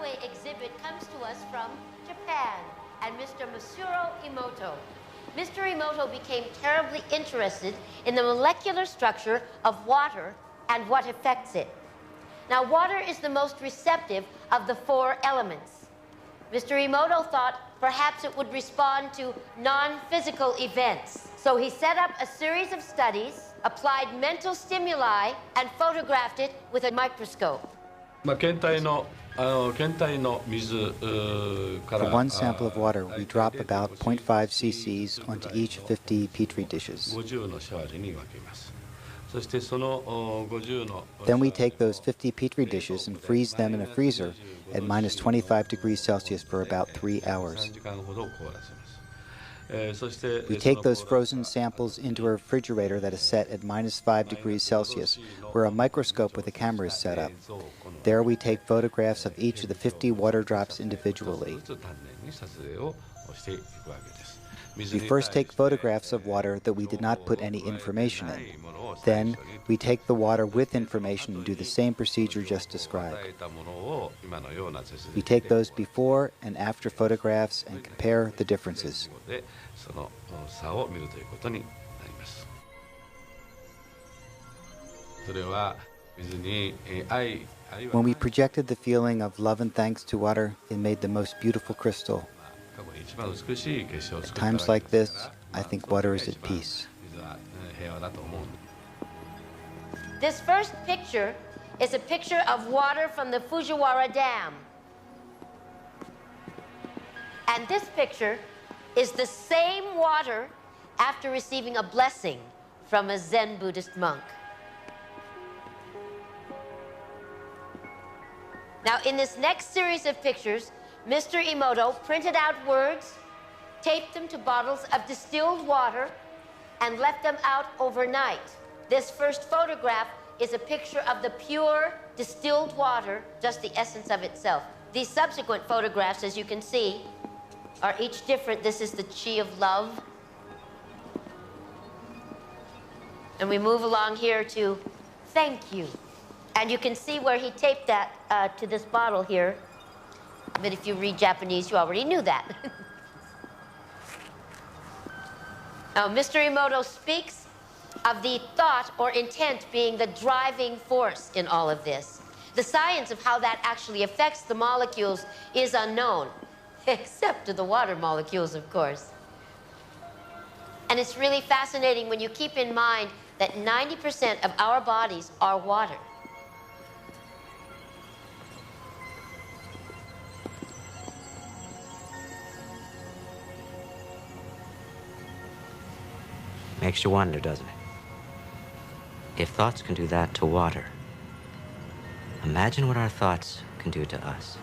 runway exhibit comes to us from Japan and Mr. Masuro Emoto. Mr. Emoto became terribly interested in the molecular structure of water and what affects it. Now, water is the most receptive of the four elements. Mr. Emoto thought perhaps it would respond to non-physical events. So he set up a series of studies, applied mental stimuli, and photographed it with a microscope. For one sample of water, we drop about 0.5 cc's onto each 50 petri dishes. Then we take those 50 petri dishes and freeze them in a freezer at minus 25 degrees Celsius for about 3 hours. We take those frozen samples into a refrigerator that is set at minus 5 degrees Celsius, where a microscope with a camera is set up. There we take photographs of each of the 50 water drops individually. We first take photographs of water that we did not put any information in. Then we take the water with information and do the same procedure just described. We take those before and after photographs and compare the differences. When we projected the feeling of love and thanks to water, it made the most beautiful crystal. At times like this, I think water is at peace. This first picture is a picture of water from the Fujiwara Dam. And this picture is the same water after receiving a blessing from a Zen Buddhist monk. Now, in this next series of pictures, Mr. Emoto printed out words, taped them to bottles of distilled water, and left them out overnight. This first photograph is a picture of the pure distilled water, just the essence of itself. These subsequent photographs, as you can see, are each different. This is the chi of love. And we move along here to thank you. And you can see where he taped that to this bottle here. But if you read Japanese, you already knew that. Now, Mr. Emoto speaks of the thought or intent being the driving force in all of this. The science of how that actually affects the molecules is unknown, except to the water molecules, of course. And it's really fascinating when you keep in mind that 90% of our bodies are water. Makes you wonder, doesn't it? If thoughts can do that to water, imagine what our thoughts can do to us.